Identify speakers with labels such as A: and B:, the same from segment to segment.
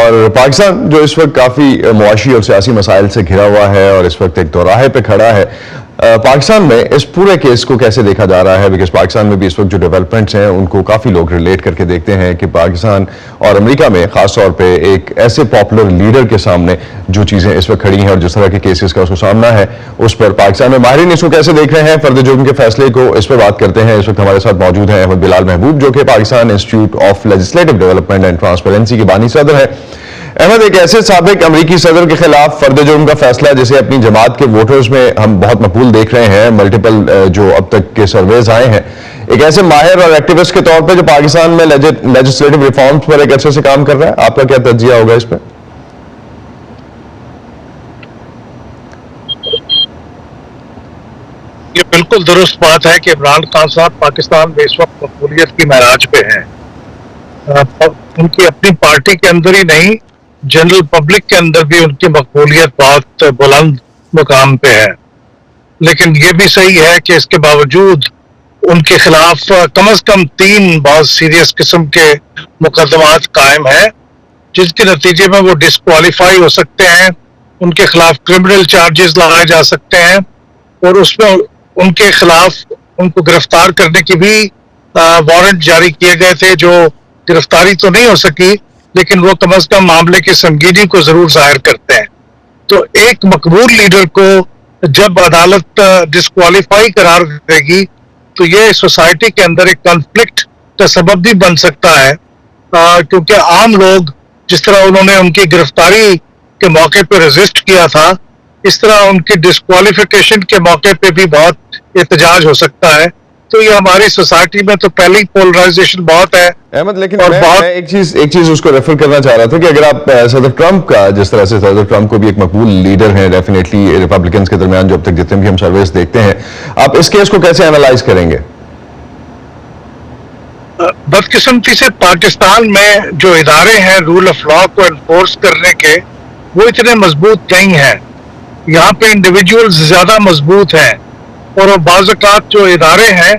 A: اور پاکستان جو اس وقت کافی معاشی اور سیاسی مسائل سے گھرا ہوا ہے اور اس وقت ایک دوراہے پہ کھڑا ہے، پاکستان میں اس پورے کیس کو کیسے دیکھا جا رہا ہے؟ بیکاز پاکستان میں بھی اس وقت جو ڈیولپمنٹس ہیں ان کو کافی لوگ ریلیٹ کر کے دیکھتے ہیں کہ پاکستان اور امریکہ میں خاص طور پہ ایک ایسے پاپولر لیڈر کے سامنے جو چیزیں اس وقت کھڑی ہیں اور جس طرح کے کیسز کا اس کو سامنا ہے، اس پر پاکستان میں ماہرین اس کو کیسے دیکھ رہے ہیں؟ فرد جرم کے فیصلے کو اس پہ بات کرتے ہیں۔ اس وقت ہمارے ساتھ موجود ہیں احمد بلال محبوب، جو کہ Pakistan institute of legislative development and transparency کے بانی صدر ہے۔ احمد، ایک ایسے سابق امریکی صدر کے خلاف فرد جرم کا فیصلہ جسے اپنی جماعت کے ووٹرز میں ہم بہت مقبول دیکھ رہے ہیں، ملٹیپل جو اب تک کے سرویز آئے ہیں، ایک ایسے ماہر اور ایکٹیوسٹ کے طور پہ جو پاکستان میں لیجسلیٹو ریفارمز پر ایک عرصے سے کام کر رہا ہے، آپ کا کیا تجزیہ ہوگا اس پہ؟
B: یہ بالکل درست بات ہے کہ عمران خان صاحب پاکستان میں اس وقت مقبولیت کی معراج پہ ہیں۔ ان کی اپنی پارٹی کے اندر ہی نہیں، جنرل پبلک کے اندر بھی ان کی مقبولیت بہت بلند مقام پہ ہے۔ لیکن یہ بھی صحیح ہے کہ اس کے باوجود ان کے خلاف کم از کم 3 بہت سیریس قسم کے مقدمات قائم ہیں، جس کے نتیجے میں وہ ڈسکوالیفائی ہو سکتے ہیں، ان کے خلاف کرمنل چارجز لگائے جا سکتے ہیں، اور اس میں ان کے خلاف ان کو گرفتار کرنے کی بھی وارنٹ جاری کیے گئے تھے، جو گرفتاری تو نہیں ہو سکی لیکن وہ کم از کم معاملے کی سنگینی کو ضرور ظاہر کرتے ہیں۔ تو ایک مقبول لیڈر کو جب عدالت ڈسکوالیفائی قرار دے گی تو یہ سوسائٹی کے اندر ایک کنفلکٹ کا سبب بھی بن سکتا ہے، کیونکہ عام لوگ جس طرح انہوں نے ان کی گرفتاری کے موقع پہ ریزسٹ کیا تھا، اس طرح ان کی ڈسکوالیفیکیشن کے موقع پہ بھی بہت احتجاج ہو سکتا ہے۔ تو یہ ہماری سوسائٹی میں تو پہلے ہی پولرائزیشن بہت ہے۔
A: احمد، لیکن میں ایک چیز اس کو ریفر کرنا چاہ رہا تھا کہ اگر آپ صدر ٹرمپ کا، جس طرح سے صدر ٹرمپ کو بھی ایک مقبول لیڈر ہیں ڈیفینیٹلی ریپبلکنز کے درمیان جو اب تک جتنے بھی ہم سرویز دیکھتے ہیں، آپ اس کیس کو کیسے انالائز کریں گے؟
B: بدقسمتی سے پاکستان میں جو ادارے ہیں رول آف لا کو انفورس کرنے کے، وہ اتنے مضبوط نہیں ہیں۔ یہاں پہ انڈیویجولز زیادہ مضبوط ہیں، اور بعض اوقات جو ادارے ہیں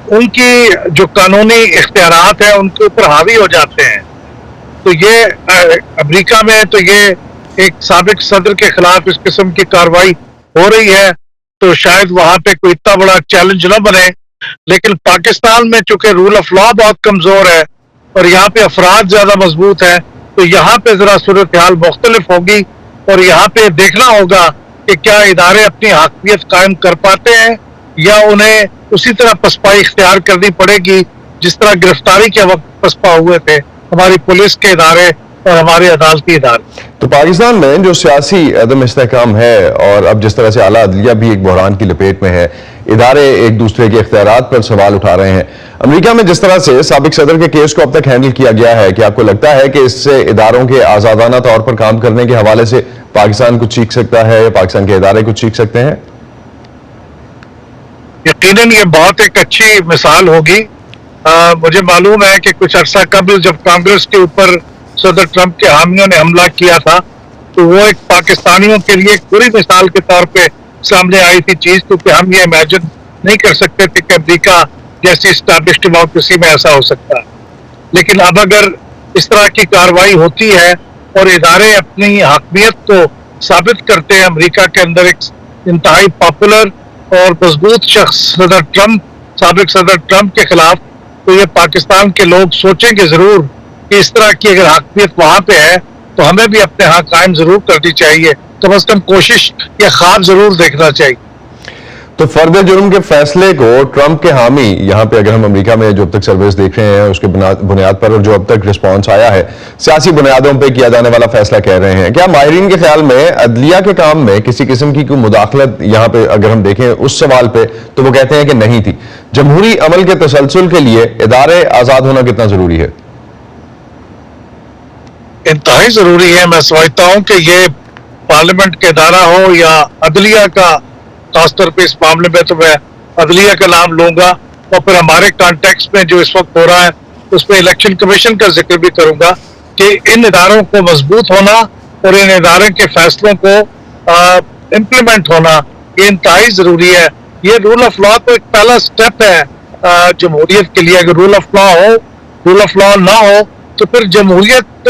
B: ان کی جو قانونی اختیارات ہیں ان کے اوپر حاوی ہو جاتے ہیں۔ تو یہ امریکہ میں تو یہ ایک سابق صدر کے خلاف اس قسم کی کارروائی ہو رہی ہے، تو شاید وہاں پہ کوئی اتنا بڑا چیلنج نہ بنے، لیکن پاکستان میں چونکہ رول آف لا بہت کمزور ہے اور یہاں پہ افراد زیادہ مضبوط ہیں، تو یہاں پہ ذرا صورتحال مختلف ہوگی، اور یہاں پہ دیکھنا ہوگا کہ کیا ادارے اپنی حاکمیت قائم کر پاتے ہیں یا انہیں اسی طرح پسپائی اختیار کرنی پڑے گی جس طرح گرفتاری کے وقت پسپا ہوئے تھے ہماری پولیس کے ادارے اور ہمارے عدالتی ادارے۔
A: تو پاکستان میں جو سیاسی عدم استحکام ہے، اور اب جس طرح سے اعلیٰ عدلیہ بھی ایک بحران کی لپیٹ میں ہے، ادارے ایک دوسرے کے اختیارات پر سوال اٹھا رہے ہیں، امریکہ میں جس طرح سے سابق صدر کے کیس کو اب تک ہینڈل کیا گیا ہے، کہ آپ کو لگتا ہے کہ اس سے اداروں کے آزادانہ طور پر کام کرنے کے حوالے سے پاکستان کچھ سیکھ سکتا ہے یا پاکستان کے ادارے کچھ سیکھ سکتے ہیں؟
B: یقیناً یہ بہت ایک اچھی مثال ہوگی۔ مجھے معلوم ہے کہ کچھ عرصہ قبل جب کانگریس کے اوپر صدر ٹرمپ کے حامیوں نے حملہ کیا تھا، تو وہ ایک پاکستانیوں کے لیے ایک بری مثال کے طور پہ سامنے آئی تھی چیز، کیونکہ ہم یہ امیجن نہیں کر سکتے تھے کہ امریکہ جیسی اسٹیبلشڈ ڈیموکریسی میں ایسا ہو سکتا ہے۔ لیکن اب اگر اس طرح کی کارروائی ہوتی ہے اور ادارے اپنی حاکمیت کو ثابت کرتے ہیں، امریکہ کے اندر ایک انتہائی پاپولر اور مضبوط شخص سابق صدر ٹرمپ کے خلاف، تو یہ پاکستان کے لوگ سوچیں گے ضرور کہ اس طرح کی اگر حاکمیت وہاں پہ ہے تو ہمیں بھی اپنے ہاں قائم ضرور کرنی چاہیے، کم از کم کوشش یا خواب ضرور دیکھنا چاہیے۔
A: تو فرد جرم کے فیصلے کو ٹرمپ کے حامی، یہاں پہ اگر ہم امریکہ میں جو اب تک سرویز دیکھ رہے ہیں اس کے بنیاد پر، اور جو اب تک رسپانس آیا ہے، سیاسی بنیادوں پہ کیا جانے والا فیصلہ کہہ رہے ہیں، کیا ماہرین کے خیال میں عدلیہ کے کام میں کسی قسم کی کوئی مداخلت یہاں پہ اگر ہم دیکھیں اس سوال پہ تو وہ کہتے ہیں کہ نہیں تھی؟ جمہوری عمل کے تسلسل کے لیے ادارے آزاد ہونا کتنا ضروری ہے؟
B: انتہائی ضروری ہے۔ میں سمجھتا ہوں کہ یہ پارلیمنٹ کا ادارہ ہو یا عدلیہ کا، خاص طور پہ اس معاملے میں تو میں عدلیہ کا نام لوں گا، اور پھر ہمارے کانٹیکس میں جو اس وقت ہو رہا ہے اس میں الیکشن کمیشن کا ذکر بھی کروں گا، کہ ان اداروں کو مضبوط ہونا اور ان ادارے کے فیصلوں کو امپلیمنٹ ہونا یہ انتہائی ضروری ہے۔ یہ رول آف لا تو ایک پہلا سٹیپ ہے جمہوریت کے لیے۔ اگر رول آف لا نہ ہو تو پھر جمہوریت